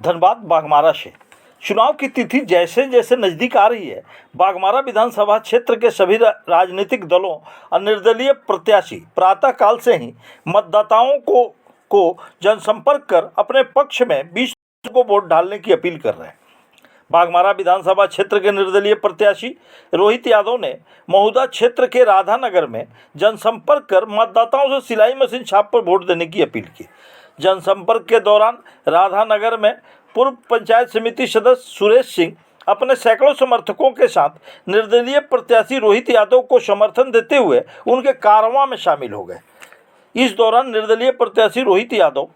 धनबाद बाघमारा से चुनाव की तिथि जैसे जैसे नजदीक आ रही है, बाघमारा विधानसभा क्षेत्र के सभी राजनीतिक दलों और निर्दलीय प्रत्याशी प्रातःकाल से ही मतदाताओं को जनसंपर्क कर अपने पक्ष में 20 को वोट डालने की अपील कर रहे हैं। बाघमारा विधानसभा क्षेत्र के निर्दलीय प्रत्याशी रोहित यादव ने महुदा क्षेत्र के राधानगर में जनसंपर्क कर मतदाताओं से सिलाई मशीन छाप पर वोट देने की अपील की। जनसंपर्क के दौरान राधानगर में पूर्व पंचायत समिति सदस्य सुरेश सिंह अपने सैकड़ों समर्थकों के साथ निर्दलीय प्रत्याशी रोहित यादव को समर्थन देते हुए उनके कारवां में शामिल हो गए। इस दौरान निर्दलीय प्रत्याशी रोहित यादव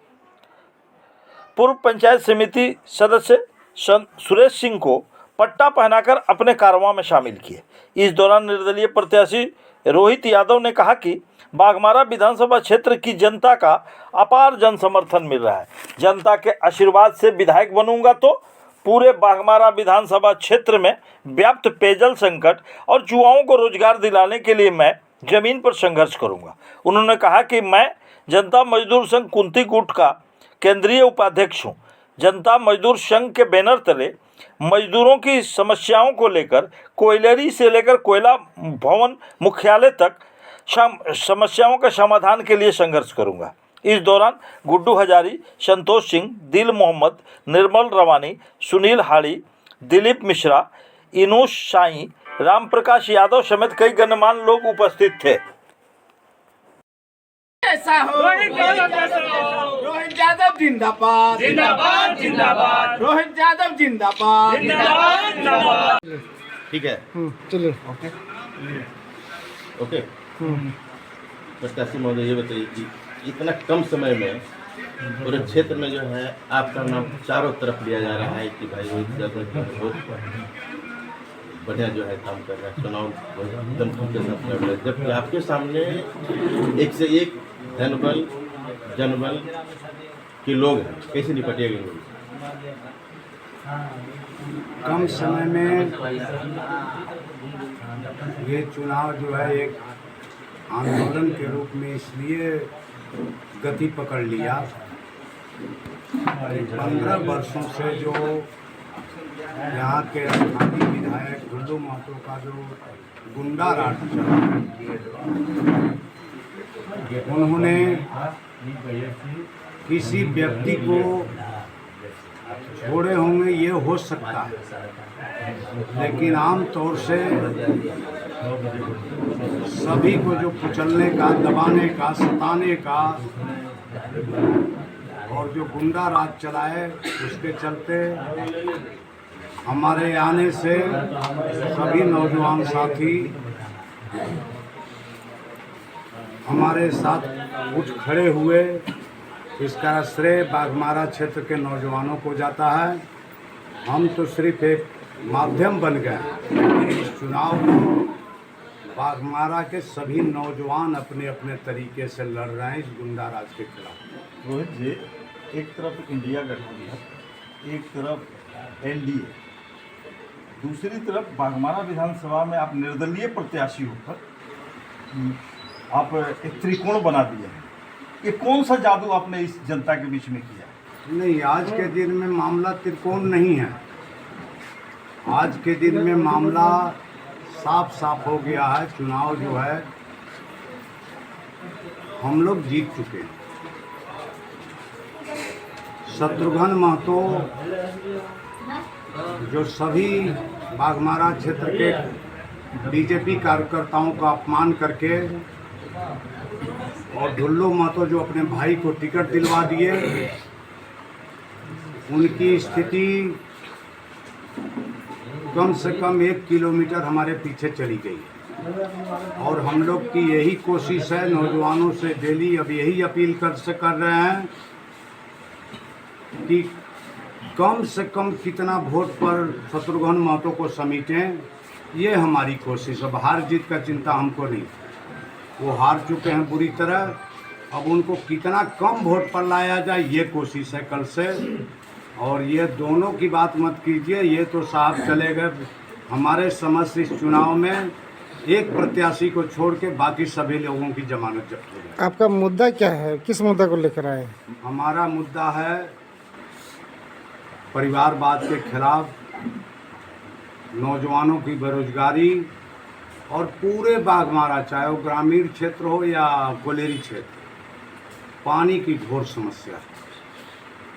पूर्व पंचायत समिति सदस्य सुरेश सिंह को पट्टा पहनाकर अपने कारवां में शामिल किए। इस दौरान निर्दलीय प्रत्याशी रोहित यादव ने कहा कि बाघमारा विधानसभा क्षेत्र की जनता का अपार जन समर्थन मिल रहा है। जनता के आशीर्वाद से विधायक बनूंगा तो पूरे बाघमारा विधानसभा क्षेत्र में व्याप्त पेयजल संकट और युवाओं को रोजगार दिलाने के लिए मैं जमीन पर संघर्ष करूंगा। उन्होंने कहा कि मैं जनता मजदूर संघ कुंती गुट का केंद्रीय उपाध्यक्ष हूं। जनता मजदूर संघ के बैनर तले मजदूरों की समस्याओं को लेकर कोयलरी से लेकर कोयला भवन मुख्यालय तक समस्याओं के समाधान के लिए संघर्ष करूंगा। इस दौरान गुड्डू हजारी, संतोष सिंह, दिल मोहम्मद, निर्मल रवानी, सुनील हाड़ी, दिलीप मिश्रा, इनूश साई, राम प्रकाश यादव समेत कई गणमान्य लोग उपस्थित थे। रोहित यादव जिंदाबाद जिंदाबाद जिंदाबाद, रोहित यादव जिंदाबाद जिंदाबाद जिंदाबाद। ठीक है, चलो ओके। प्रत्याशी महोदय, ये बताइए कि इतना कम समय में पूरे क्षेत्र में जो है आपका नाम चारों तरफ लिया जा रहा है कि भाई रोहित यादव बहुत बढ़िया जो है काम कर रहा है, चुनाव दमखम के साथ लड़ रहे हैं, जबकि आपके सामने एक से एक धनबल जनबल के लोग हैं, कैसे निपटिएगा? कम समय में ये चुनाव जो है एक आंदोलन के रूप में इसलिए गति पकड़ लिया। 15 वर्षों से जो यहाँ के स्थानीय विधायक गुड्डू महतो का जो गुंडा राज चला, उन्होंने किसी व्यक्ति को छोड़े होंगे ये हो सकता है, लेकिन आम तौर से सभी को जो कुचलने का, दबाने का, सताने का और जो गुंडा राज चलाए, उसके चलते हमारे आने से सभी नौजवान साथी हमारे साथ उठ खड़े हुए। इसका श्रेय बाघमारा क्षेत्र के नौजवानों को जाता है। हम तो सिर्फ एक माध्यम बन गए। इस चुनाव को बाघमारा के सभी नौजवान अपने अपने तरीके से लड़ रहे हैं इस गुंडा राज के खिलाफ। रोहित जी, एक तरफ इंडिया गठबंधन, एक तरफ एनडीए, दूसरी तरफ बाघमारा विधानसभा में आप निर्दलीय प्रत्याशी होकर आप एक त्रिकोण बना दिए हैं। ये कौन सा जादू आपने इस जनता के बीच में किया? नहीं, आज के दिन में मामला त्रिकोण नहीं है। आज के दिन में मामला साफ साफ हो गया है। चुनाव जो है हम लोग जीत चुके हैं। शत्रुघ्न महतो जो सभी बाघमारा क्षेत्र के बीजेपी कार्यकर्ताओं का अपमान करके और ढुल्लू महतो जो अपने भाई को टिकट दिलवा दिए, उनकी स्थिति कम से कम 1 किलोमीटर हमारे पीछे चली गई। और हम लोग की यही कोशिश है, नौजवानों से डेली अब यही अपील कर रहे हैं कि कम से कम कितना वोट पर शत्रुघ्न महतो को समेटें। ये हमारी कोशिश है। हार जीत का चिंता हमको नहीं, वो हार चुके हैं बुरी तरह। अब उनको कितना कम वोट पर लाया जाए, ये कोशिश है कल से। और ये दोनों की बात मत कीजिए, ये तो साहब चले गए। हमारे समझ से इस चुनाव में एक प्रत्याशी को छोड़ के बाकी सभी लोगों की जमानत जब्त हो गई। आपका मुद्दा क्या है? किस मुद्दा को लेकर आए? हमारा मुद्दा है परिवारवाद के खिलाफ, नौजवानों की बेरोजगारी और पूरे बाघमारा, चाहे वो ग्रामीण क्षेत्र हो या कोलेरी क्षेत्र, पानी की घोर समस्या है।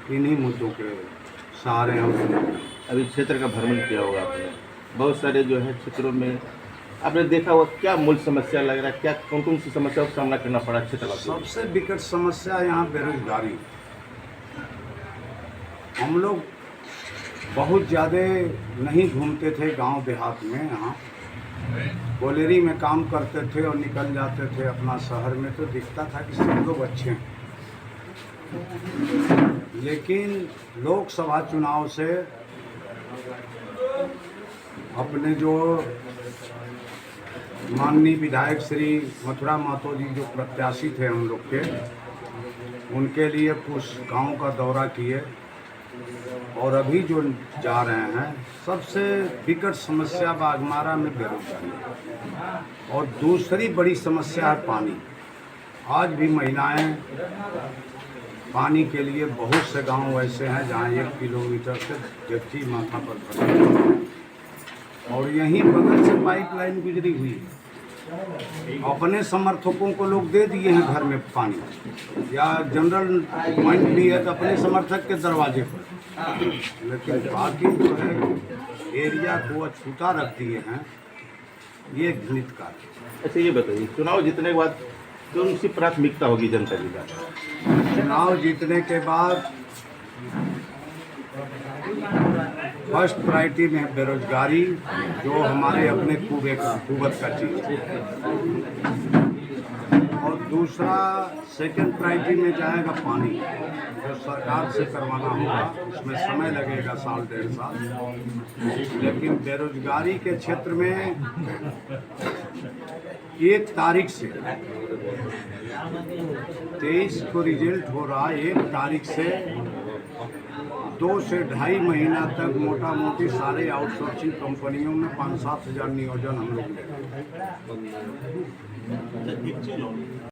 इन्हीं मुद्दों के सहारे हम अभी क्षेत्र का भ्रमण किया होगा आपने, बहुत सारे जो है क्षेत्रों में आपने देखा होगा, क्या मूल समस्या लग रहा है, क्या कौन कौन सी समस्याओं का सामना करना पड़ा क्षेत्रवासियों को? सबसे विकट समस्या यहाँ बेरोजगारी। हम लोग बहुत ज़्यादा नहीं घूमते थे गांव देहात में, यहाँ कोलेरी में काम करते थे और निकल जाते थे अपना शहर में, तो दिखता था कि सब लोग अच्छे हैं। लेकिन लोकसभा चुनाव से अपने जो माननीय विधायक श्री मथुरा महतो जी जो प्रत्याशी थे हम लोग के, उनके लिए कुछ गांव का दौरा किए और अभी जो जा रहे हैं, सबसे विकट समस्या बाघमारा में बेरोजगारी और दूसरी बड़ी समस्या है पानी। आज भी महिलाएं पानी के लिए, बहुत से गांव ऐसे हैं जहां 1 किलोमीटर से जगजी माथा पर भरते हैं और यहीं बगल से पाइपलाइन गुजरी हुई है। अपने समर्थकों को लोग दे दिए हैं घर में पानी, या जनरल पॉइंट भी है तो अपने समर्थक के दरवाजे पर, लेकिन बाकी जो है एरिया को अछूता रख दिए हैं। ये घृणित कार्य। अच्छा ये बताइए, चुनाव जीतने के बाद कौन सी प्राथमिकता होगी जनता की बात? चुनाव जीतने के बाद फर्स्ट प्रायोरिटी में है बेरोजगारी, जो हमारे अपने कुवत का चीज़ है, और दूसरा सेकंड प्रायोरिटी में जाएगा पानी, जो सरकार से करवाना होगा, उसमें समय लगेगा 1.5 साल। लेकिन बेरोजगारी के क्षेत्र में 1 तारीख से 23 को रिजल्ट हो रहा है, 1 तारीख से 2 से 2.5 महीना तक मोटा मोटी सारे आउटसोर्सिंग कंपनियों में 5-7 हज़ार नियोजन हम लोग ले रहे हैं।